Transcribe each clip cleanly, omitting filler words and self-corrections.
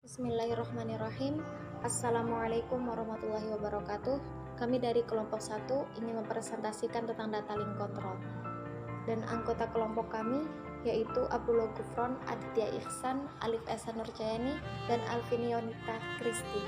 Bismillahirrahmanirrahim. Assalamualaikum warahmatullahi wabarakatuh. Kami dari kelompok 1 ingin mempresentasikan tentang data link control. Dan anggota kelompok kami yaitu Abdullah Gufron, Aditya Ihsan, Alif Esa Nurjayani, dan Alvinionita Kristi.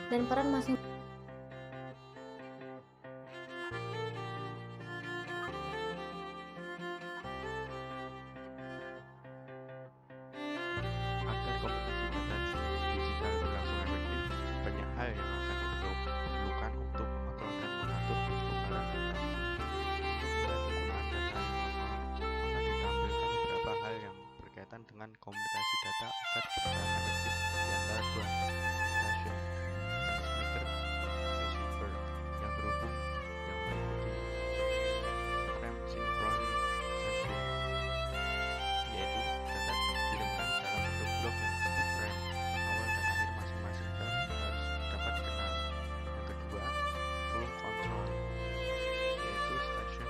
Dan peran masing Agar kompetisi data digital berlangsung efektif, banyak hal yang akan diperlukan untuk mengontrol dan mengatur pertukaran data. Untuk mulai penggunaan data yang normal, maka ditampilkan beberapa hal yang berkaitan dengan komunikasi data agar berjalan efektif di antara dua stasiun transmitter receiver yang terhubung, yang meliputi frame synchronization, yaitu data dikirimkan dalam bentuk blok yang disebut frame. Awal dan akhir masing-masing frame harus dapat dikenal. Yang kedua, flow control, yaitu stasiun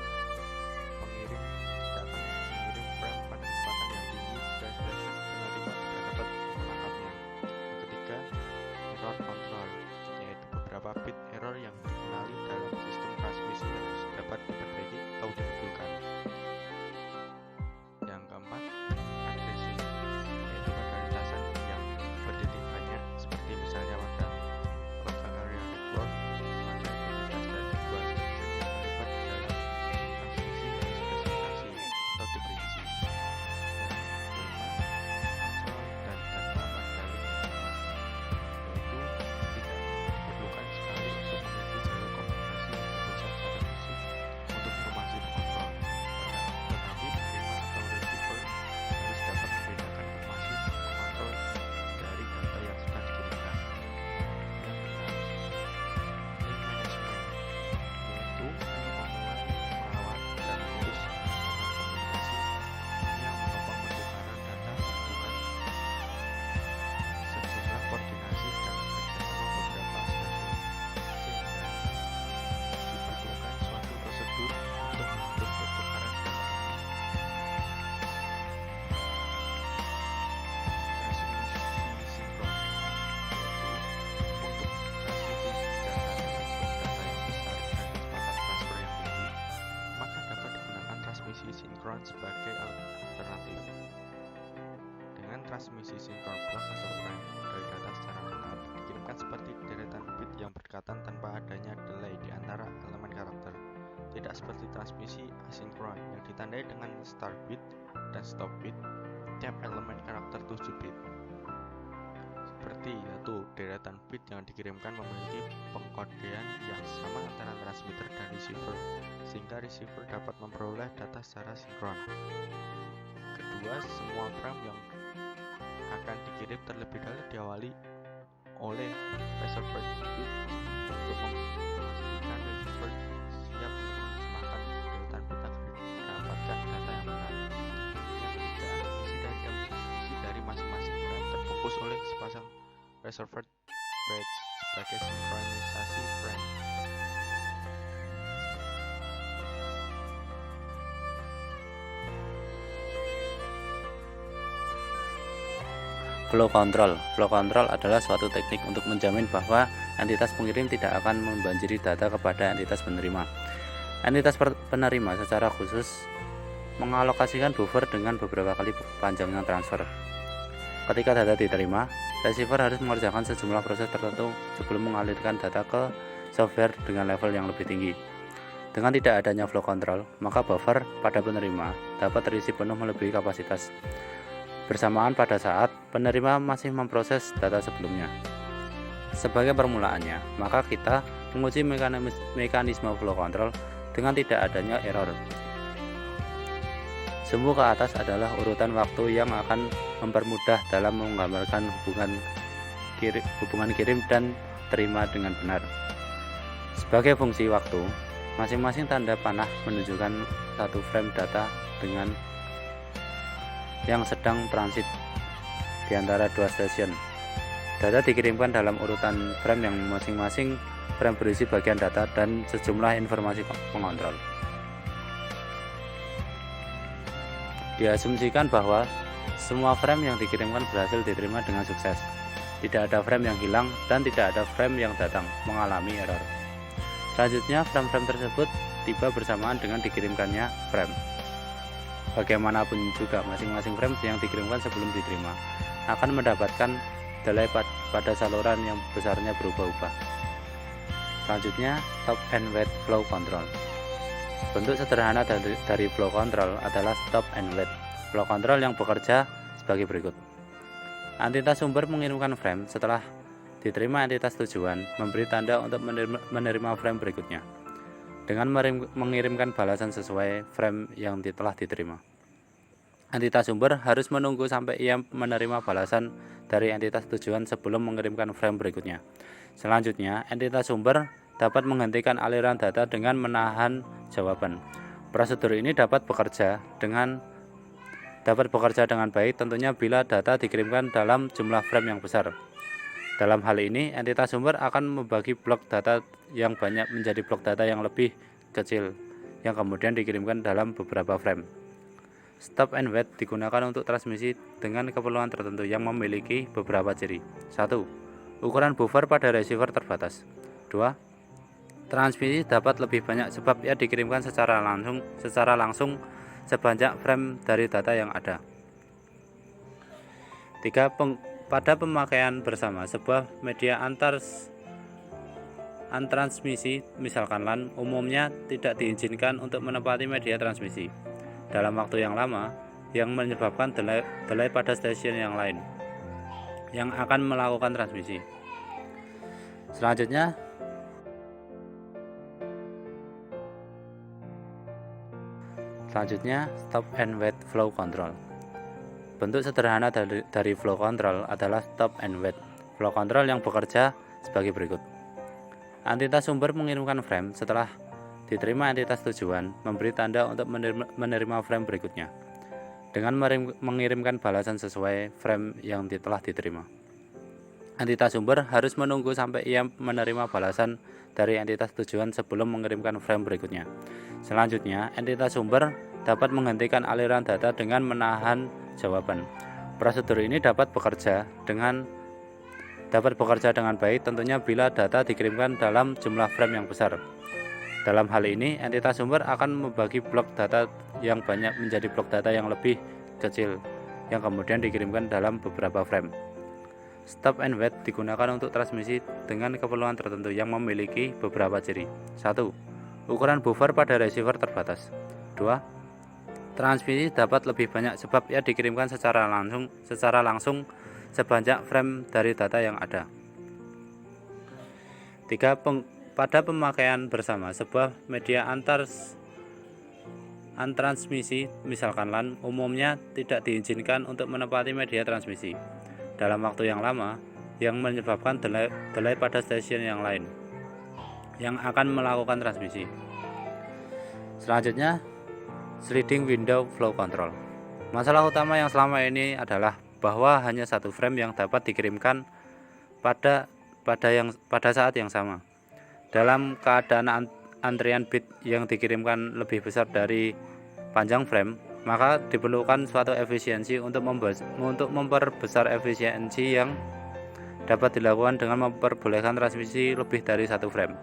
pengirim dapat mengirim frame pada kecepatan yang tinggi dan stasiun penerima tidak dapat menangkapnya. Yang ketiga, error control, yaitu beberapa bit error yang dikenali dalam sistem transmisi harus dapat diperbaiki atau dibetulkan. Yang keempat, addressing, yaitu pada lintasan yang bertitik banyak, seperti misalnya pada local area network, maka identitas dari dua stasiun yang terlibat dalam transmisi harus dispesifikasi atau diperinci. Yang kelima, console dan data pada link network, yaitu tidak diperlukan sekali untuk memiliki jalur komunikasi yang terpusat secara fisik untuk informasi dikontrol, tetapi penerima atau receiver harus dapat membedakan informasi mengontrol dari data yang sudah dikirimkan. Yang keenam, link management, yaitu mengelola, merawat, dan mengurus hubungan komunikasi yang menopang pertukaran data membutuhkan sejumlah koordinasi dan kerjasama beberapa stasiun, sehingga dibutuhkan suatu prosedur untuk mengatur pertukaran data ini. Transmisi sinkron, yaitu untuk transmisi data dengan data yang besar dan kecepatan transfer yang tinggi, maka dapat digunakan transmisi sinkron sebagai alternatif. Dengan transmisi sinkron block atau frame, dari data secara lengkap dikirimkan seperti deretan bit yang berdekatan tanpa adanya delay di antara elemen karakter. Tidak seperti transmisi asinkron yang ditandai dengan start bit dan stop bit tiap elemen karakter 7 bit. Seperti yaitu deretan bit yang dikirimkan memiliki pengkodean yang sama antara transmitter dan receiver, sehingga receiver dapat memperoleh data secara sinkron. Kedua, semua frame yang akan dikirim terlebih dahulu diawali oleh reservoir bit untuk memastikan receiver siap untuk menerjemahkan deretan bit agar mendapatkan data yang benar. Yang ketiga, isi dari masing-masing frame terbungkus oleh sepasang reservoir badge sebagai sinkronisasi frame. Flow control. Flow control adalah suatu teknik untuk menjamin bahwa entitas pengirim tidak akan membanjiri data kepada entitas penerima. Entitas penerima secara khusus mengalokasikan buffer dengan beberapa kali panjangnya transfer. Ketika data diterima, receiver harus mengerjakan sejumlah proses tertentu sebelum mengalirkan data ke software dengan level yang lebih tinggi. Dengan tidak adanya flow control, maka buffer pada penerima dapat terisi penuh melebihi kapasitas. Bersamaan pada saat penerima masih memproses data sebelumnya. Sebagai permulaannya, maka kita menguji mekanisme flow control dengan tidak adanya error. Sumbu ke atas adalah urutan waktu yang akan mempermudah dalam menggambarkan hubungan kirim dan terima dengan benar. Sebagai fungsi waktu, masing-masing tanda panah menunjukkan satu frame data dengan yang sedang transit di antara dua stasiun. Data dikirimkan dalam urutan frame yang masing-masing frame berisi bagian data dan sejumlah informasi pengontrol. Diasumsikan bahwa Semua frame yang dikirimkan berhasil diterima dengan sukses. Tidak ada frame yang hilang dan tidak ada frame yang datang mengalami error. Selanjutnya, frame-frame tersebut tiba bersamaan dengan dikirimkannya frame. Bagaimanapun juga, masing-masing frame yang dikirimkan sebelum diterima akan mendapatkan delay pada saluran yang besarnya berubah-ubah. Selanjutnya, stop and wait flow control. Bentuk sederhana dari flow control adalah stop and wait flow control yang bekerja sebagai berikut. Entitas sumber mengirimkan frame. Setelah diterima entitas tujuan, memberi tanda untuk menerima frame berikutnya dengan mengirimkan balasan sesuai frame yang telah diterima. Entitas sumber harus menunggu sampai ia menerima balasan dari entitas tujuan sebelum mengirimkan frame berikutnya. Selanjutnya, entitas sumber dapat menghentikan aliran data dengan menahan jawaban. Prosedur ini dapat bekerja dengan baik tentunya bila data dikirimkan dalam jumlah frame yang besar. Dalam hal ini, entitas sumber akan membagi blok data yang banyak menjadi blok data yang lebih kecil yang kemudian dikirimkan dalam beberapa frame. Stop and wait digunakan untuk transmisi dengan keperluan tertentu yang memiliki beberapa ciri. 1. Ukuran buffer pada receiver terbatas. 2. Transmisi dapat lebih banyak sebab ia dikirimkan secara langsung sebanyak frame dari data yang ada. 3. Pada pemakaian bersama, sebuah media antransmisi, misalkan LAN, umumnya tidak diizinkan untuk menempati media transmisi dalam waktu yang lama, yang menyebabkan delay pada stasiun yang lain yang akan melakukan transmisi. Selanjutnya, stop and wait flow control. Bentuk sederhana dari flow control adalah stop and wait flow control yang bekerja sebagai berikut. Entitas sumber mengirimkan frame. Setelah diterima entitas tujuan, memberi tanda untuk menerima frame berikutnya dengan mengirimkan balasan sesuai frame yang telah diterima. Entitas sumber harus menunggu sampai ia menerima balasan dari entitas tujuan sebelum mengirimkan frame berikutnya. Selanjutnya, entitas sumber dapat menghentikan aliran data dengan menahan jawaban. Prosedur ini dapat bekerja dengan baik tentunya bila data dikirimkan dalam jumlah frame yang besar. Dalam hal ini, entitas sumber akan membagi blok data yang banyak menjadi blok data yang lebih kecil yang kemudian dikirimkan dalam beberapa frame. Stop and wait digunakan untuk transmisi dengan keperluan tertentu yang memiliki beberapa ciri. 1. Ukuran buffer pada receiver terbatas. 2. Transmisi dapat lebih banyak sebab ia dikirimkan secara langsung sebanyak frame dari data yang ada. 3. Pada pemakaian bersama, sebuah media antransmisi, misalkan LAN, umumnya tidak diizinkan untuk menempati media transmisi dalam waktu yang lama, yang menyebabkan delay pada stasiun yang lain yang akan melakukan transmisi. Selanjutnya, sliding window flow control. Masalah utama yang selama ini adalah bahwa hanya satu frame yang dapat dikirimkan pada saat yang sama. Dalam keadaan antrian bit yang dikirimkan lebih besar dari panjang frame, maka diperlukan suatu efisiensi untuk memperbesar efisiensi yang dapat dilakukan dengan memperbolehkan transmisi lebih dari satu frame.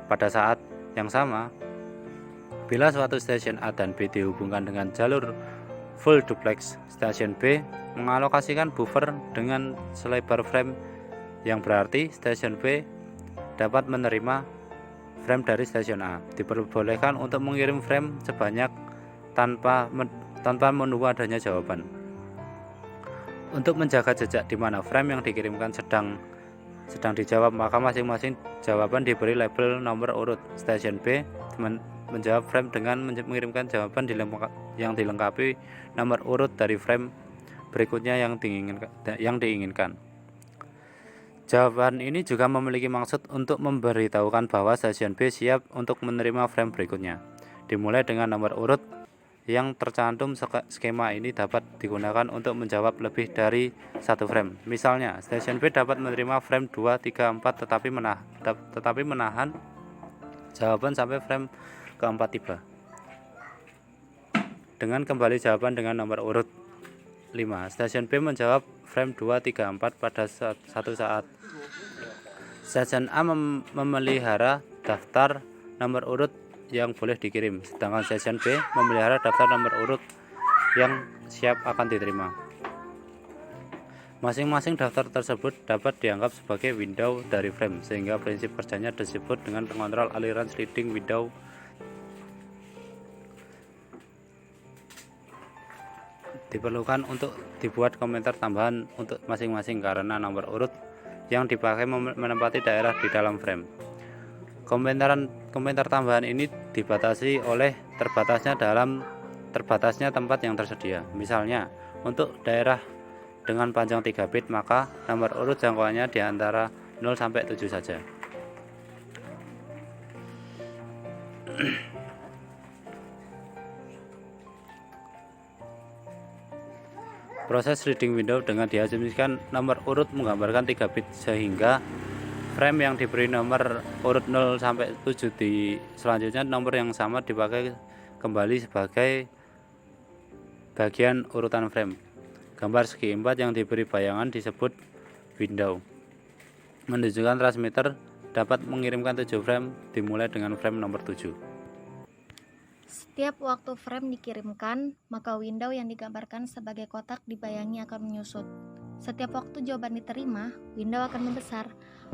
Pada saat yang sama, bila suatu stasiun A dan B dihubungkan dengan jalur full duplex, stasiun B mengalokasikan buffer dengan selebar frame, yang berarti stasiun B dapat menerima frame dari stasiun A. Diperbolehkan untuk mengirim frame sebanyak tanpa menunggu adanya jawaban. Untuk menjaga jejak di mana frame yang dikirimkan sedang dijawab, maka masing-masing jawaban diberi label nomor urut. Stasiun B menjawab frame dengan mengirimkan jawaban yang dilengkapi nomor urut dari frame berikutnya yang diinginkan. Jawaban ini juga memiliki maksud untuk memberitahukan bahwa stasiun B siap untuk menerima frame berikutnya. Dimulai dengan nomor urut yang tercantum. Skema ini dapat digunakan untuk menjawab lebih dari satu frame. Misalnya, stasiun B dapat menerima frame 2, 3, 4 tetapi menahan jawaban sampai frame keempat tiba. Dengan kembali jawaban dengan nomor urut 5. Stasiun B menjawab frame 2, 3, 4 pada satu saat. Stasiun A memelihara daftar nomor urut yang boleh dikirim, sedangkan stasiun B memelihara daftar nomor urut yang siap akan diterima. Masing-masing daftar tersebut dapat dianggap sebagai window dari frame, sehingga prinsip kerjanya disebut dengan pengontrol aliran sliding window. Diperlukan untuk dibuat komentar tambahan untuk masing-masing karena nomor urut yang dipakai menempati daerah di dalam frame. Komentar tambahan ini dibatasi oleh terbatasnya tempat yang tersedia. Misalnya, untuk daerah dengan panjang 3 bit, maka nomor urut jangkauannya di antara 0 sampai 7 saja. Proses reading window dengan diasumsikan nomor urut menggambarkan 3 bit, sehingga frame yang diberi nomor urut 0 sampai 7 di selanjutnya nomor yang sama dipakai kembali sebagai bagian urutan frame. Gambar segi 4 yang diberi bayangan disebut window, menunjukkan transmitter dapat mengirimkan 7 frame dimulai dengan frame nomor 7. Setiap waktu frame dikirimkan, maka window yang digambarkan sebagai kotak dibayangi akan menyusut. Setiap waktu jawaban diterima, window akan membesar.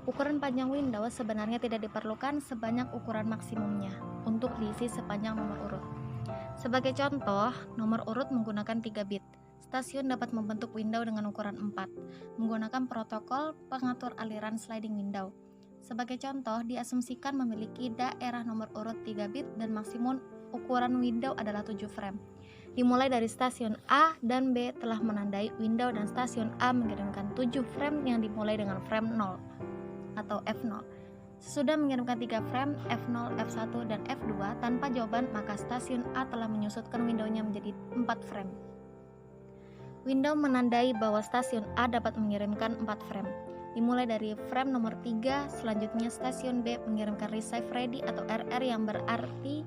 Ukuran panjang window sebenarnya tidak diperlukan sebanyak ukuran maksimumnya untuk diisi sepanjang nomor urut. Sebagai contoh, nomor urut menggunakan 3 bit. Stasiun dapat membentuk window dengan ukuran 4, menggunakan protokol pengatur aliran sliding window. Sebagai contoh, diasumsikan memiliki daerah nomor urut 3 bit dan maksimum ukuran window adalah 7 frame. Dimulai dari stasiun A dan B telah menandai window dan stasiun A mengirimkan 7 frame yang dimulai dengan frame 0 atau F0. Sesudah mengirimkan 3 frame F0, F1, dan F2 tanpa jawaban, maka stasiun A telah menyusutkan windownya menjadi 4 frame. Window menandai bahwa stasiun A dapat mengirimkan 4 frame. Dimulai dari frame nomor 3, selanjutnya stasiun B mengirimkan receive ready atau RR yang berarti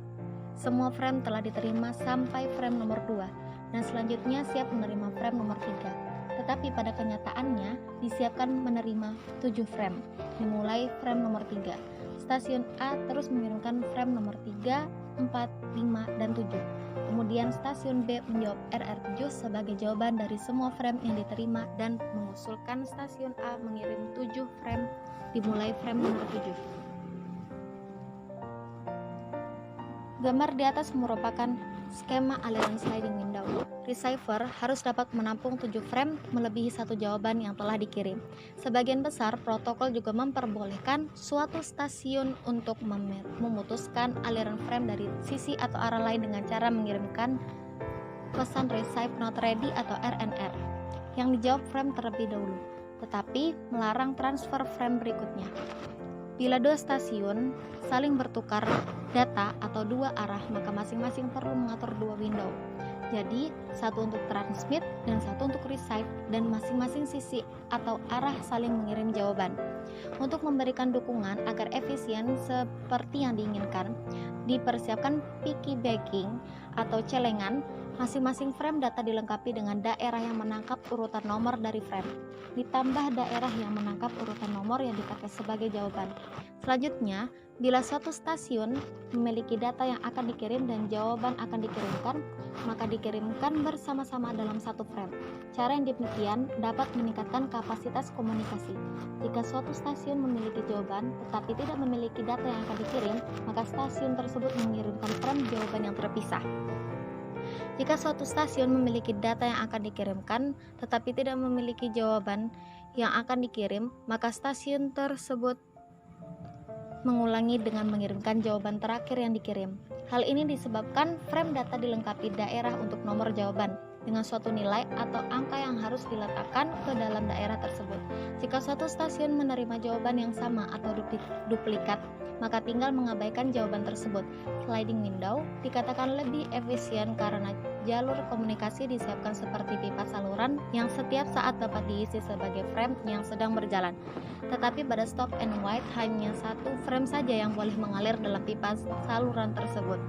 semua frame telah diterima sampai frame nomor 2 dan selanjutnya siap menerima frame nomor 3. Tetapi pada kenyataannya disiapkan menerima 7 frame dimulai frame nomor 3. Stasiun A terus mengirimkan frame nomor 3, 4, 5, dan 7. Kemudian stasiun B menjawab RR7 sebagai jawaban dari semua frame yang diterima dan mengusulkan stasiun A mengirim 7 frame dimulai frame nomor 7. Gambar di atas merupakan skema aliran sliding window. Receiver harus dapat menampung 7 frame melebihi satu jawaban yang telah dikirim. Sebagian besar protokol juga memperbolehkan suatu stasiun untuk memutuskan aliran frame dari sisi atau arah lain dengan cara mengirimkan pesan receive not ready atau RNR yang dijawab frame terlebih dahulu, tetapi melarang transfer frame berikutnya. Bila dua stasiun saling bertukar data atau dua arah, maka masing-masing perlu mengatur dua window. Jadi, satu untuk transmit dan satu untuk receive, dan masing-masing sisi atau arah saling mengirim jawaban. Untuk memberikan dukungan agar efisien seperti yang diinginkan, dipersiapkan piggybacking atau celengan. Masing-masing frame data dilengkapi dengan daerah yang menangkap urutan nomor dari frame, ditambah daerah yang menangkap urutan nomor yang dipakai sebagai jawaban. Selanjutnya, bila suatu stasiun memiliki data yang akan dikirim dan jawaban akan dikirimkan, maka dikirimkan bersama-sama dalam satu frame. Cara yang demikian dapat meningkatkan kapasitas komunikasi. Jika suatu stasiun memiliki jawaban tetapi tidak memiliki data yang akan dikirim, maka stasiun tersebut mengirimkan frame jawaban yang terpisah. Jika suatu stasiun memiliki data yang akan dikirimkan tetapi tidak memiliki jawaban yang akan dikirim, maka stasiun tersebut mengulangi dengan mengirimkan jawaban terakhir yang dikirim. Hal ini disebabkan frame data dilengkapi daerah untuk nomor jawaban dengan suatu nilai atau angka yang harus diletakkan ke dalam daerah tersebut. Jika suatu stasiun menerima jawaban yang sama atau duplikat, maka tinggal mengabaikan jawaban tersebut. Sliding window dikatakan lebih efisien karena jalur komunikasi disiapkan seperti pipa saluran yang setiap saat dapat diisi sebagai frame yang sedang berjalan. Tetapi pada stop and wait hanya satu frame saja yang boleh mengalir dalam pipa saluran tersebut.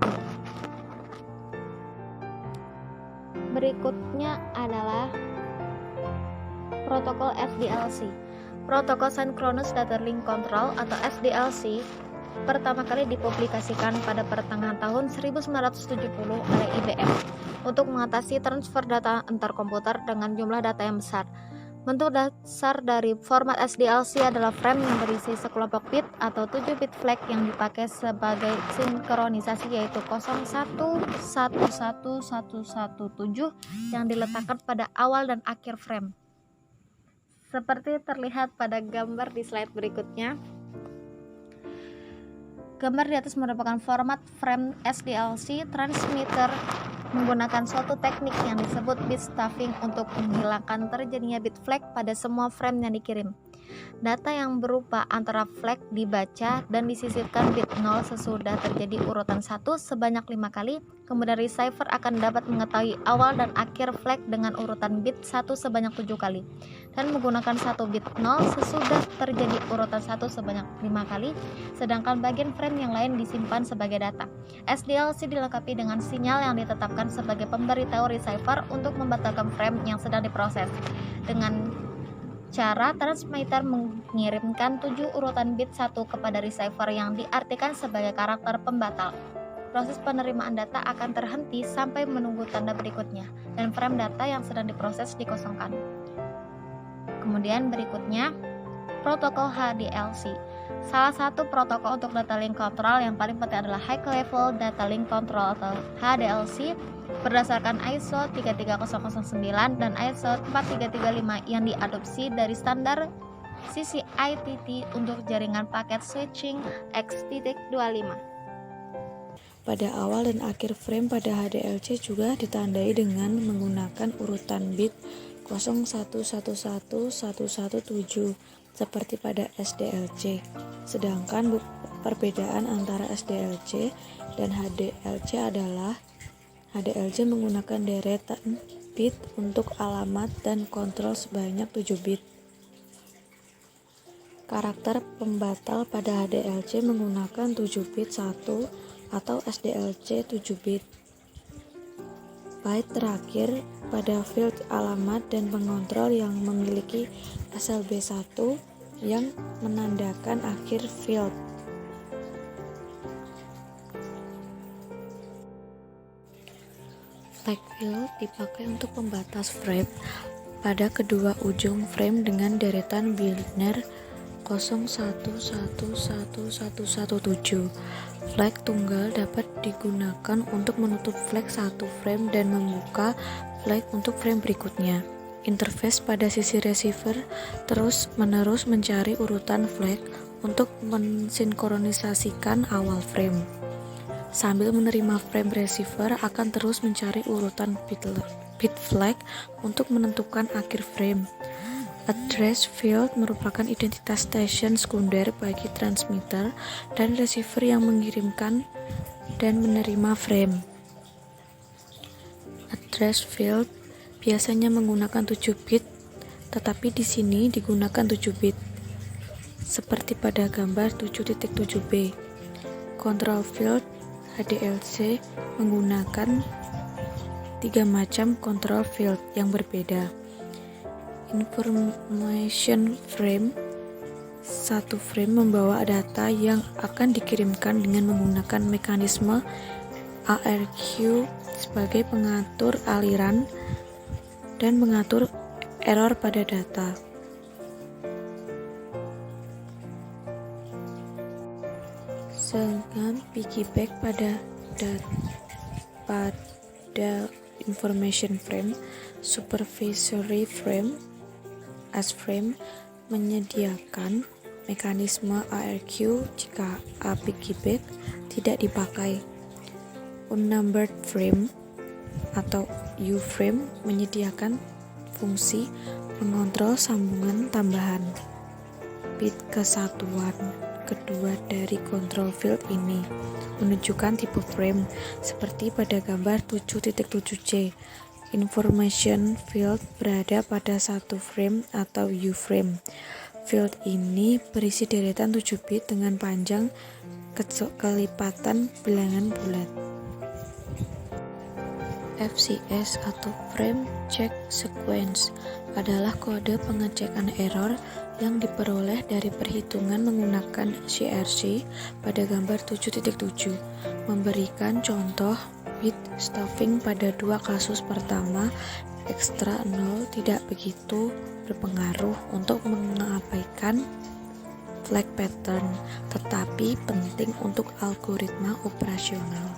Berikutnya adalah Protokol SDLC. Protokol Synchronous Data Link Control atau SDLC pertama kali dipublikasikan pada pertengahan tahun 1970 oleh IBM untuk mengatasi transfer data antar komputer dengan jumlah data yang besar. Bentuk dasar dari format SDLC adalah frame yang berisi sekelompok bit atau 7 bit flag yang dipakai sebagai sinkronisasi, yaitu 01111117 yang diletakkan pada awal dan akhir frame. Seperti terlihat pada gambar di slide berikutnya. Gambar di atas merupakan format frame SDLC transmitter menggunakan suatu teknik yang disebut bit stuffing untuk menghilangkan terjadinya bit flag pada semua frame yang dikirim. Data yang berupa antara flag dibaca dan disisipkan bit 0 sesudah terjadi urutan 1 sebanyak 5 kali. Kemudian receiver akan dapat mengetahui awal dan akhir flag dengan urutan bit 1 sebanyak 7 kali dan menggunakan 1 bit 0 sesudah terjadi urutan 1 sebanyak 5 kali, sedangkan bagian frame yang lain disimpan sebagai data. SDLC dilengkapi dengan sinyal yang ditetapkan sebagai pemberitahu receiver untuk membatalkan frame yang sedang diproses. Dengan cara transmitter mengirimkan 7 urutan bit 1 kepada receiver yang diartikan sebagai karakter pembatal. Proses penerimaan data akan terhenti sampai menunggu tanda berikutnya dan frame data yang sedang diproses dikosongkan. Kemudian berikutnya, protokol HDLC. Salah satu protokol untuk data link control yang paling penting adalah High Level Data Link Control atau HDLC berdasarkan ISO 33009 dan ISO 4335 yang diadopsi dari standar CCITT untuk jaringan paket switching X.25. Pada awal dan akhir frame pada HDLC juga ditandai dengan menggunakan urutan bit 01111117 seperti pada SDLC. Sedangkan perbedaan antara SDLC dan HDLC adalah HDLC menggunakan deretan bit untuk alamat dan kontrol sebanyak 7 bit. Karakter pembatal pada HDLC menggunakan 7 bit 1 atau SDLC 7 bit. Byte terakhir pada field alamat dan pengontrol yang memiliki SLB1 yang menandakan akhir field. Flag field dipakai untuk pembatas frame pada kedua ujung frame dengan deretan biner 01111117. Flag tunggal dapat digunakan untuk menutup flag satu frame dan membuka flag untuk frame berikutnya. Interface pada sisi receiver terus-menerus mencari urutan flag untuk mensinkronisasikan awal frame. Sambil menerima frame, receiver akan terus mencari urutan bit flag untuk menentukan akhir frame. Address field merupakan identitas station sekunder bagi transmitter dan receiver yang mengirimkan dan menerima frame. Address field biasanya menggunakan 7 bit, tetapi di sini digunakan 7 bit, seperti pada gambar 7.7b. Control field HDLC menggunakan 3 macam control field yang berbeda. Information frame. Satu frame membawa data yang akan dikirimkan dengan menggunakan mekanisme ARQ sebagai pengatur aliran dan mengatur error pada data. Sedangkan piggyback pada information frame, supervisory frame, S-frame menyediakan mekanisme ARQ jika A piggyback tidak dipakai. Unnumbered frame atau U-frame menyediakan fungsi mengontrol sambungan tambahan. Bit kesatuan kedua dari control field ini menunjukkan tipe frame seperti pada gambar 7.7c. Information field berada pada satu frame atau U-frame. Field ini berisi deretan 7 bit dengan panjang kelipatan bilangan bulat. FCS atau Frame Check Sequence adalah kode pengecekan error yang diperoleh dari perhitungan menggunakan CRC pada gambar 7.7. Memberikan contoh bit stuffing pada dua kasus pertama, ekstra 0 tidak begitu berpengaruh untuk mengabaikan flag pattern, tetapi penting untuk algoritma operasional.